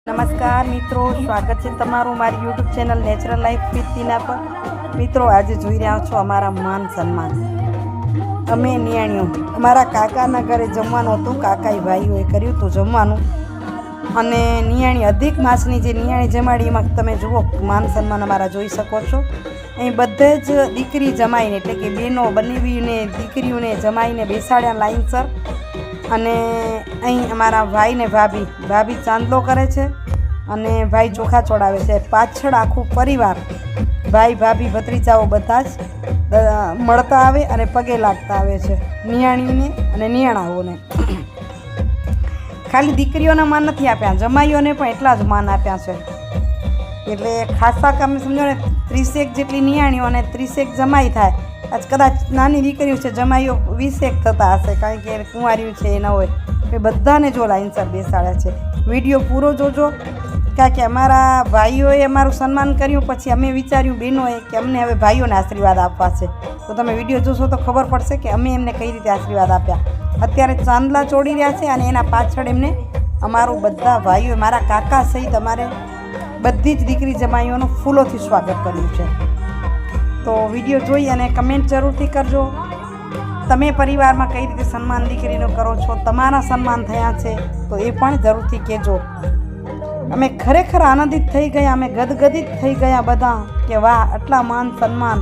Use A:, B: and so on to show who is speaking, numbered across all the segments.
A: નમસ્કાર મિત્રો, સ્વાગત છે તમારું મારી YouTube channel natural life with Tina પર। મિત્રો, આજે જોઈ રહ્યા છો અમારા માન સન્માન। અમે નિયાણીઓ અમારા કાકાના ઘરે જમવાનું હતું, કાકાઈ ભાઈઓએ કર્યું હતું જમવાનું, અને નિયાણી અધિક માસની જે નિયાણી જમાડી એમાં તમે જુઓ માન સન્માન અમારા જોઈ શકો છો। અહીં બધે જ દીકરી જમાઈને એટલે કે બહેનો બનેવીને દીકરીઓને જમાઈને બેસાડ્યા લાઈનસર। અને અહીં અમારા ભાઈ ને ભાભી ચાંદલો કરે છે અને ભાઈ ચોખા ચોડાવે છે। પાછળ આખું પરિવાર ભાઈ ભાભી ભત્રીજાઓ બધા જ મળતા આવે અને પગે લાગતા આવે છે નિયાણીને અને નિયાણાઓને। ખાલી દીકરીઓના માન નથી આપ્યા, જમાઈઓને પણ એટલા જ માન આપ્યા છે। એટલે ખાસા કામ સમજો ને 30 જેટલી નિયાણીઓ અને 30 જમાઈ થાય। આજ કદાચ નાની દીકરીઓ છે, જમાઈઓ 20 થતા હશે, કારણ કે કુંવારીઓ છે એ ન હોય। એ બધાને જો લાઈનસર બેસાડ્યા છે। વિડીયો પૂરો જોજો, કારણ કે અમારા ભાઈઓએ અમારું સન્માન કર્યું, પછી અમે વિચાર્યું બહેનોએ કે અમને હવે ભાઈઓને આશીર્વાદ આપવા છે। તો તમે વિડીયો જોશો તો ખબર પડશે કે અમે એમને કઈ રીતે આશીર્વાદ આપ્યા। અત્યારે ચાંદલા ચોડી રહ્યા છે અને એના પાછળ એમને અમારું બધા ભાઈઓ, મારા કાકા સહિત અમારે બધી જ દીકરી જમાઈઓનું ફૂલોથી સ્વાગત કર્યું છે। તો વિડીયો જોઈ અને કમેન્ટ જરૂરથી કરજો। તમે પરિવારમાં કઈ રીતે સન્માન દીકરીનું કરો છો, તમારા સન્માન થયા છે તો એ પણ જરૂરથી કહેજો। અમે ખરેખર આનંદિત થઈ ગયા, અમે ગદગદિત થઈ ગયા બધા કે વાહ, આટલા માન સન્માન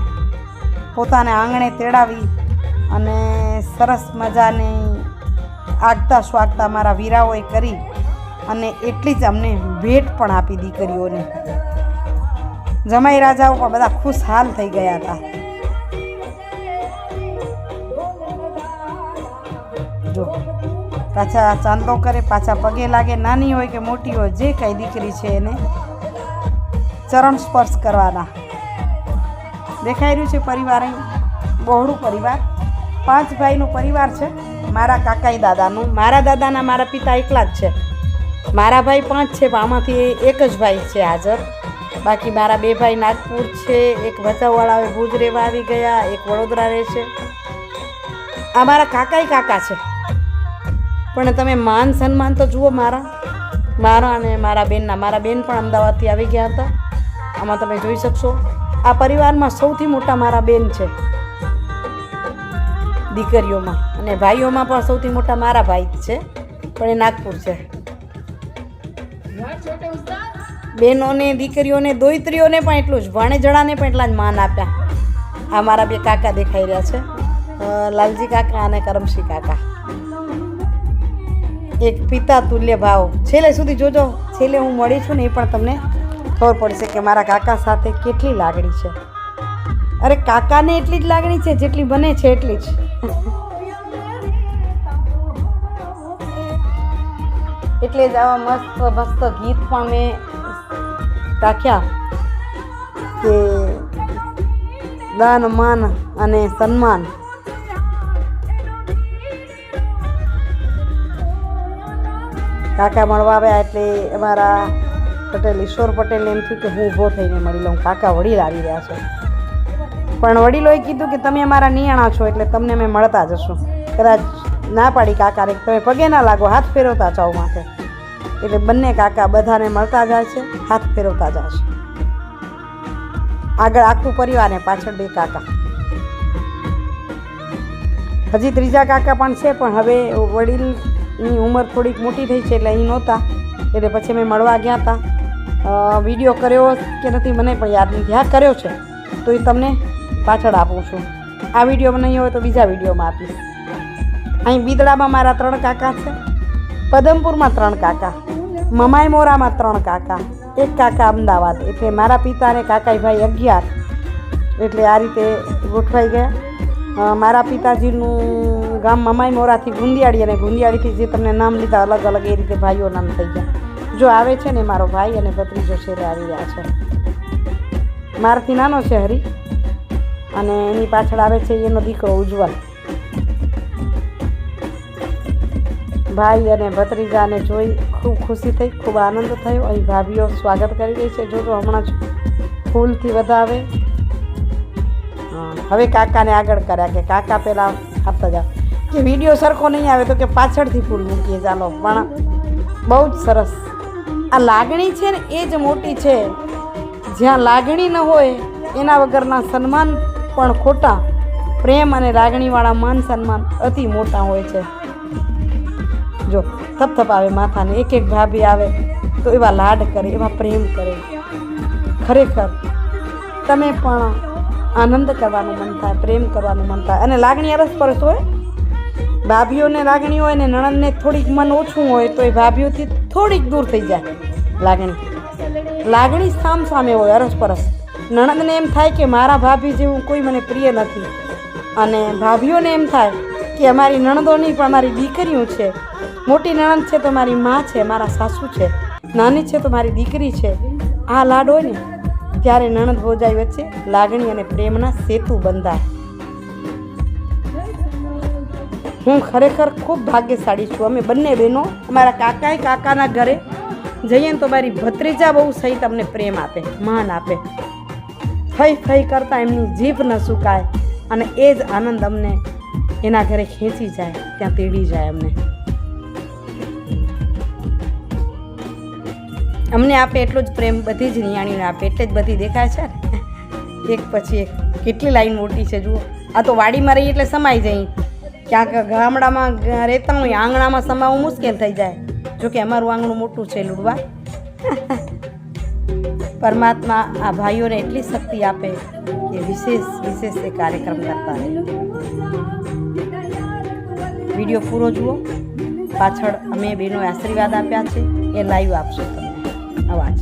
A: પોતાને આંગણે તેડાવી અને સરસ મજાની આગતા સ્વાગતા મારા વીરાઓએ કરી, અને એટલી જ અમને ભેટ પણ આપી દીકરીઓને। જમાઈ રાજાઓ પણ બધા ખુશહાલ થઈ ગયા હતા। જો પાછા ચાંદલો કરે, પાછા પગે લાગે, નાની હોય કે મોટી હોય, જે કઈ દીકરી છે એને ચરણ સ્પર્શ કરવાના। દેખાઈ રહ્યું છે પરિવાર, અહીં બહોળું પરિવાર, 5 ભાઈનું પરિવાર છે। મારા કાકાઈ દાદાનું, મારા દાદાના મારા પિતા એકલા જ છે। મારા ભાઈ 5 છે, પણ આમાંથી એક જ ભાઈ છે હાજર। બાકી મારા 2 ભાઈ નાગપુર છે, એક ભચાઉવાળા ભુજ રહેવા આવી ગયા, એક વડોદરા રહે છે। આ મારા કાકાઈ કાકા છે, પણ તમે માન સન્માન તો જુઓ મારા અને મારા બેનના। મારા બેન પણ અમદાવાદથી આવી ગયા હતા, આમાં તમે જોઈ શકશો। આ પરિવારમાં સૌથી મોટા મારા બેન છે દીકરીઓમાં, અને ભાઈઓમાં પણ સૌથી મોટા મારા ભાઈ છે, પણ એ નાગપુર છે। બહેનોને, દીકરીઓને, દોઈત્રીઓને પણ એટલું જ, ભાણેજડાને પણ એટલા જ માન આપ્યા। આ મારા 2 કાકા દેખાઈ રહ્યા છે, લાલજી કાકા અને કરમશી કાકા। એક પિતા તુલ્ય ભાવ। છેલ્લે સુધી જોજો, છેલ્લે હું મળી છું ને એ પણ તમને ખબર પડશે કે મારા કાકા સાથે કેટલી લાગણી છે। અરે કાકાને એટલી જ લાગણી છે જેટલી બને છે એટલી જ। એટલે જ આવા મસ્ત ગીત પણ મેં રાખ્યા કે દાન, માન અને સન્માન। કાકા મળવા આવ્યા એટલે અમારા પટેલ ઈશ્વર પટેલને એમ થયું કે હું ઊભો થઈને મળી લઉં, કાકા વડીલ આવી રહ્યા છે। પણ વડીલોએ કીધું કે તમે અમારા નિયાણા છો એટલે તમને અમે મળતા જશું। કદાચ ના પાડી કાકાને, તમે પગે ના લાગો, હાથ ફેરવતા જાઓ માટે। એટલે બંને કાકા બધાને મળતા જાય છે, હાથ ફેરવતા જાય છે। આગળ આખું પરિવાર ને પાછળ 2 કાકા, હજી 3જા કાકા પણ છે, પણ હવે વડીલની ઉંમર થોડીક મોટી થઈ છે એટલે અહીં નહોતા, એટલે પછી અમે મળવા ગયા હતા। વિડીયો કર્યો કે નથી મને પણ યાદ નથી, હા કર્યો છે, તો એ તમને પાછળ આપું છું। આ વિડીયો નહીં હોય તો બીજા વિડીયોમાં આપીશ। અહીં બિદડામાં મારા 3 કાકા છે, પદમપુરમાં 3 કાકા, મમાઈ મોરામાં 3 કાકા, 1 કાકા અમદાવાદ। એટલે મારા પિતા અને કાકાઈ ભાઈ 11, એટલે આ રીતે ગોઠવાઈ ગયા। મારા પિતાજીનું ગામ મમાઈ મોરાથી ગુંદિયાળી, અને ગુંદિયાળીથી જે તમને નામ લીધા અલગ અલગ એ રીતે ભાઈઓ નામ થઈ ગયા। જો આવે છે ને મારો ભાઈ અને ભત્રીજો છેલ્લે આવી રહ્યા છે। મારાથી નાનો છે હરી, અને એની પાછળ આવે છે એનો દીકરો ઉજ્જવલ। ભાઈ અને ભત્રીજાને જોઈ ખૂબ ખુશી થઈ, ખૂબ આનંદ થયો। અહીં ભાભીઓ સ્વાગત કરી રહી છે, જોજો હમણાં જ ફૂલથી વધાવે। હવે કાકાને આગળ કર્યા કે કાકા પહેલાં આપતા જાઓ, કે વિડીયો સરખો નહીં આવે તો કે પાછળથી ફૂલ મૂકીએ, ચાલો। પણ બહુ જ સરસ આ લાગણી છે ને એ જ મોટી છે. જ્યાં લાગણી ન હોય એના વગરના સન્માન પણ ખોટા. પ્રેમ અને લાગણીવાળા માન સન્માન અતિ મોટા હોય છે. જો થપથપાવે માથાને, એક એક ભાભી આવે તો એવા લાડ કરે, એવા પ્રેમ કરે. ખરેખર તમે પણ આનંદ કરવાનું મન થાય, પ્રેમ કરવાનું મન થાય. અને લાગણી અરસપરસ હોય. ભાભીઓને લાગણી હોય ને નણંદને થોડીક મન ઓછું હોય તો એ ભાભીઓથી થોડીક દૂર થઈ જાય. લાગણી સામ સામે હોય, અરસપરસ. નણંદને એમ થાય કે મારા ભાભી જેવું કોઈ મને પ્રિય નથી, અને ભાભીઓને એમ થાય કે અમારી નણંદો નહીં પણ અમારી દીકરીઓ છે. મોટી નણંદ છે તો મારી માં છે, મારા સાસુ છે. નાની છે તો મારી દીકરી છે. આ લાડ હોય ને ત્યારે નણંદ ભોજાઈ વચ્ચે લાગણી અને પ્રેમના સેતુ બંધાય. હું ખરેખર ખૂબ ભાગ્યશાળી છું. અમે બંને બહેનો અમારા કાકાના ઘરે જઈએ ને તો મારી ભત્રીજા બહુ સહિત અમને પ્રેમ આપે, માન આપે. ફઈ ફઈ કરતાં એમની જીભ ન સુકાય, અને એ જ આનંદ અમને એના ઘરે ખેંચી જાય, ત્યાં તેડી જાય. અમને આપે એટલો જ પ્રેમ બધી જ નિયાણીને આપે, એટલે જ બધી દેખાય છે ને એક પછી એક. કેટલી લાઈન મોટી છે જુઓ. આ તો વાડીમાં રહીએ એટલે સમાઈ જઈએ, ક્યાંક ગામડામાં રહેતા હોય આંગણામાં સમાવવું મુશ્કેલ થઈ જાય. જોકે અમારું આંગણું મોટું છે લુડવા. પરમાત્મા આ ભાઈઓને એટલી શક્તિ આપે કે વિશેષ એ કાર્યક્રમ કરતા રહે. વિડીયો પૂરો જુઓ. પાછળ અમે બહેનોએ આશીર્વાદ આપ્યા છે એ લાઈવ આપશો તમને અવાજ.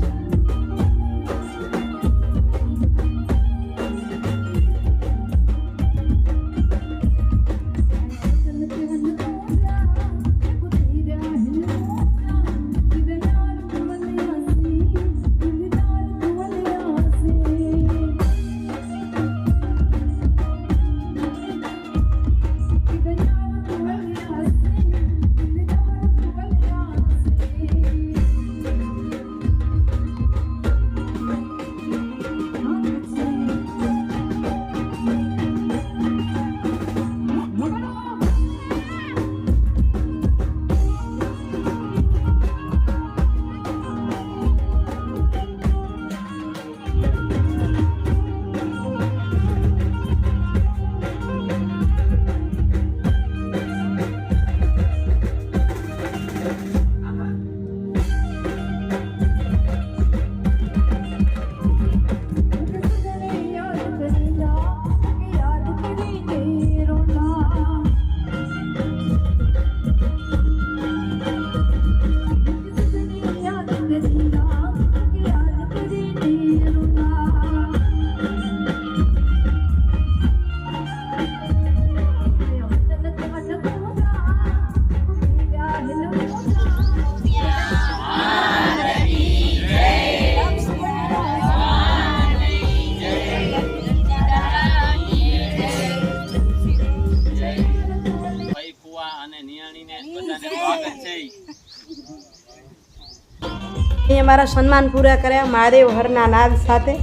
A: અમારા સન્માન પૂરા કર્યા મહાદેવ હરના નાદ સાથે.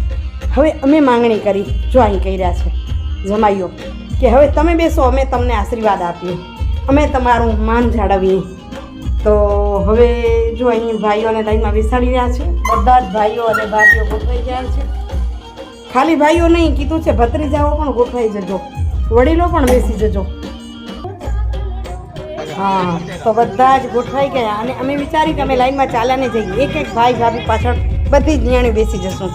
A: હવે અમે માંગણી કરી, જો અહીં કહી રહ્યા છે જમાઈઓ કે હવે તમે બેસો, અમે તમને આશીર્વાદ આપીએ, અમે તમારું માન જાળવીએ. તો હવે જો અહીં ભાઈઓને લાઈનમાં બેસાડી રહ્યા છે. બધા જ ભાઈઓ અને ભાભીઓ ગોઠવાઈ ગયા છે. ખાલી ભાઈઓ નહીં કીધું છે, ભત્રીજાઓ પણ ગોઠવાઈ જજો, વડીલો પણ બેસી જજો. હા, તો બધા જ ગોઠવાઈ ગયા. અને અમે વિચાર્યું કે અમે લાઈનમાં ચાલ્યાને જઈએ, એક એક ભાઈ ભાભી પાછળ બધી જ નિયાણી બેસી જશું.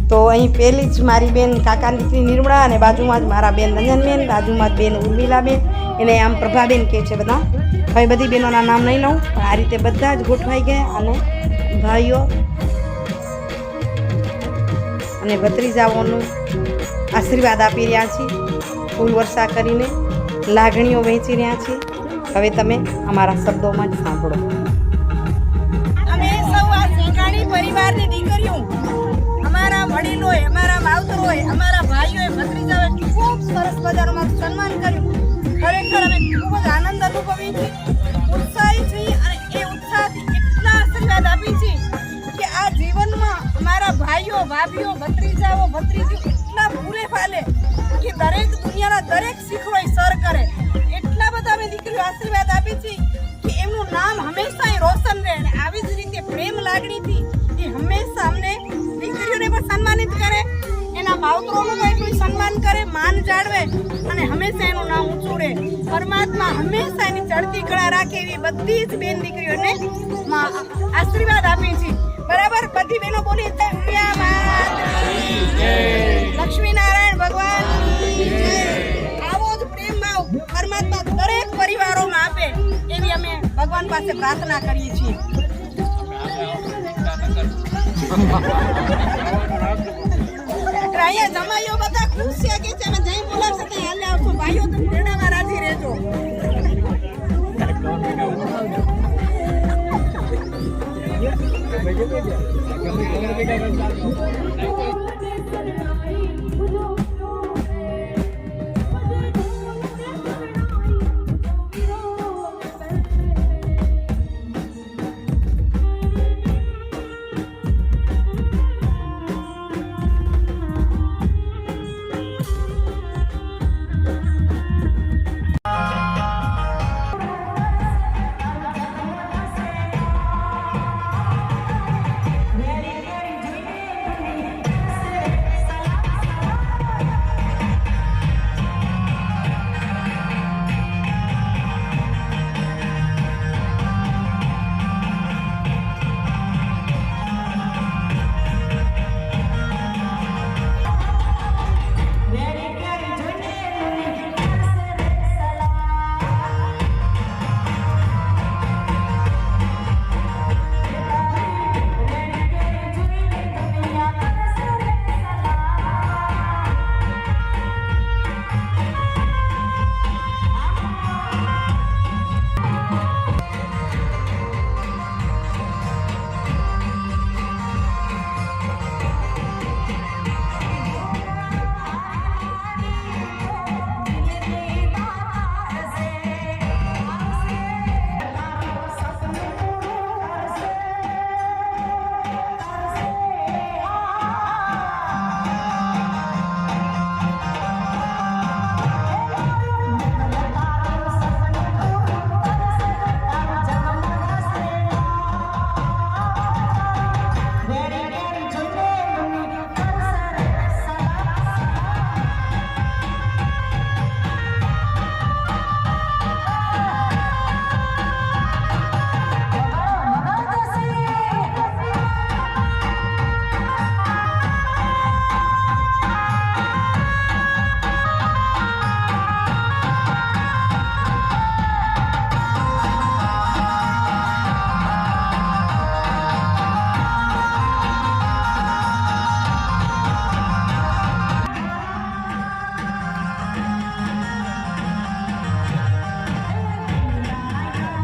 A: તો અહીં પહેલી જ મારી બેન કાકાની દીકરી નિર્મળા, અને બાજુમાં જ મારા બેન રંજનબેન, બાજુમાં જ બેન ઉર્મિલાબેન, એને આમ પ્રભાબેન કહે છે બધા. હવે બધી બહેનોના નામ નહીં લઉં, પણ આ રીતે બધા જ ગોઠવાઈ ગયા. અને ભાઈઓ અને ભત્રીજાઓનું આશીર્વાદ આપી રહ્યા છીએ, ફૂલ વર્ષા કરીને લાગણીઓ વહેંચી રહ્યા છીએ. હવે તમે અમારા શબ્દોમાં જ સાંભળો. અમે સૌ આ શેકાણી પરિવારની દીકરીઓ, અમારા વડીલોએ, અમારા માવતરોએ, અમારા ભાઈઓએ, ભત્રીજાઓએ ખૂબ સરસ મજાનું સન્માન કર્યું. ખરેખર અમે ખૂબ જ આનંદ અનુભવી છીએ, ઉત્સાહી છીએ, અને એ ઉત્સાહથી એટલા આશીર્વાદ આપી છે કે આ જીવનમાં અમારા ભાઈઓ, ભાભીઓ, ભત્રીજાઓ, ભત્રીજીઓ એટલા પૂરે ફાલે કે દરેક દુનિયાના દરેક શિખરોય સર કરે. એટલા બધા અમે દીકરીઓ આશીર્વાદ આપી છે કે એમનું નામ હંમેશા રોશન રહે અને આવી જ રીતે પ્રેમ લાગણીથી એ હંમેશા અમને દીકરીઓને પણ સન્માનિત કરે, એના માવતરોનું પણ એટલું સન્માન કરે, માન જાળવે અને હંમેશા એનું નામ ઊંચું રહે. પરમાત્મા હંમેશા એની ચડતી કળા રાખે એવી બધી જ બેન દીકરીઓને આશીર્વાદ આપી છે. બરાબર, બધી બહેનો બોલી લક્ષ્મીનારાયણ ભગવાન આવો જ પ્રેમ ભાવ પરમાત્મા દરેક પરિવારોમાં આપે એવી અમે ભગવાન પાસે પ્રાર્થના કરીએ છીએ. અહીંયા જમાઈઓ બધા ખુશ છે કે અમે જઈ બોલાવશે ત્યાં હાલે આવશો. ભાઈઓ તમે તેડામાં રાજી રહેજો.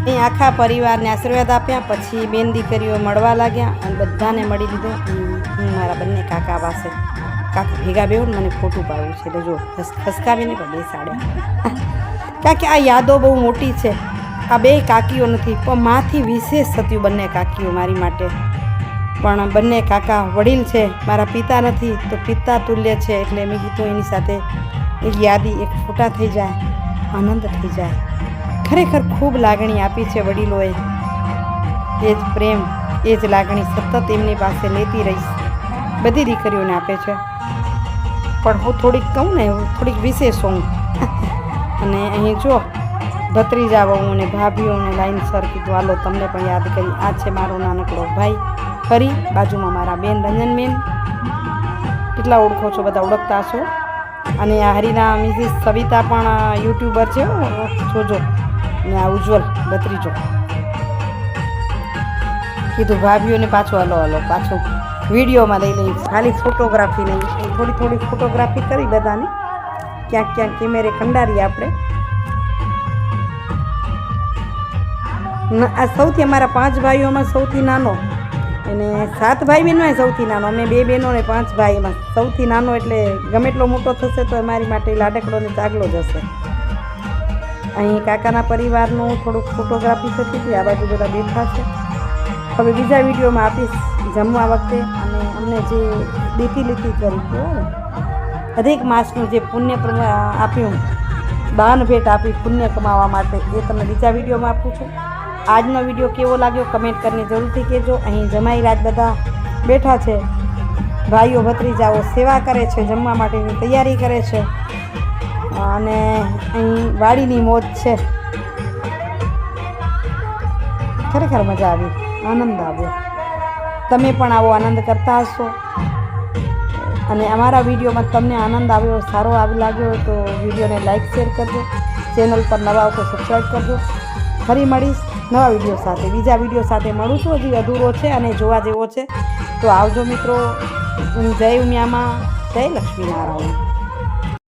A: અહીં આખા પરિવારને આશીર્વાદ આપ્યા. પછી બેન દીકરીઓ મળવા લાગ્યા અને બધાને મળી લીધો. હું મારા બંને કાકા પાસે કાકા ભેગા બેહું ને મને ખોટું પાડવું છે એટલે જો ખસકાવીને પણ બેસાડ્યા. કારણ કે આ યાદો બહુ મોટી છે. આ બે કાકીઓ નથી પણ માથી વિશેષ થયું બંને કાકીઓ મારી માટે. પણ બંને કાકા વડીલ છે, મારા પિતા નથી તો પિતા તુલ્ય છે. એટલે મેં કીધું એની સાથે એક યાદી, એક ફોટા થઈ જાય, આનંદ થઈ જાય. ખરેખર ખૂબ લાગણી આપી છે વડીલોએ. એ જ પ્રેમ, એ જ લાગણી સતત એમની પાસે લેતી રહીશ. બધી દીકરીઓને આપે છે. પણ હું થોડીક કહું ને, થોડીક વિશેષ હોઉં. અને અહીં જો ભત્રીજા વહુ અને ભાભીઓને લાઈનસર કીધું હાલો તમને પણ યાદ કરી. આ છે મારો નાનકડો ભાઈ ફરી, બાજુમાં મારા બેન રંજનબેન. કેટલા ઓળખો છો, બધા ઓળખતા છો. અને આ હરિના મિસિસ સવિતા પણ યુટ્યુબર છે, જોજો. ને આ ઉજ્જવલ ભત્રીજો. કીધું ભાભીઓને પાછો હલો પાછો વિડીયોમાં લઈ લઈ. ખાલી ફોટોગ્રાફી નહીં, થોડી થોડી ફોટોગ્રાફી કરી બધાની. ક્યાંક ક્યાંક કેમેરે કંડારી આપણે. આ સૌથી અમારા 5 ભાઈઓમાં સૌથી નાનો, અને 7 ભાઈ બહેનો સૌથી નાનો. અમે 2 બહેનો ને 5 ભાઈ, એમાં સૌથી નાનો. એટલે ગમે એટલો મોટો થશે તો અમારી માટે લાડકડો ને ચાગલો જ હશે. અહીં કાકાના પરિવારનું થોડુંક ફોટોગ્રાફી થતી હતી. આ બાજુ બધા બેઠા છે. હવે બીજા વિડીયોમાં આપીશ જમવા વખતે. અને અમને જે લીટી કરી બરાબર, અધિક માસનું જે પુણ્ય આપ્યું, દાન ભેટ આપી પુણ્ય કમાવા માટે, એ તમને બીજા વિડીયોમાં આપું છું. આજનો વિડીયો કેવો લાગ્યો કમેન્ટ કરીને જરૂરથી કહેજો. અહીં જમાઈ રાત બધા બેઠા છે, ભાઈઓ ભત્રીજાઓ સેવા કરે છે, જમવા માટેની તૈયારી કરે છે અને અહીં વાડીની મોજ છે. ખરેખર મજા આવી, આનંદ આવ્યો. તમે પણ આવો આનંદ કરતા હશો અને અમારા વિડીયોમાં તમને આનંદ આવ્યો, સારો લાગ્યો હોય તો વિડીયોને લાઈક શેર કરજો. ચેનલ પર નવા હો તો સબસ્ક્રાઈબ કરજો. ફરી મળીશ નવા વિડીયો સાથે, બીજા વિડીયો સાથે મળું છું. હજી અધૂરો છે અને જોવા જેવો છે તો આવજો મિત્રો. જય ઉમિયામાં, જય લક્ષ્મીનારાયણ.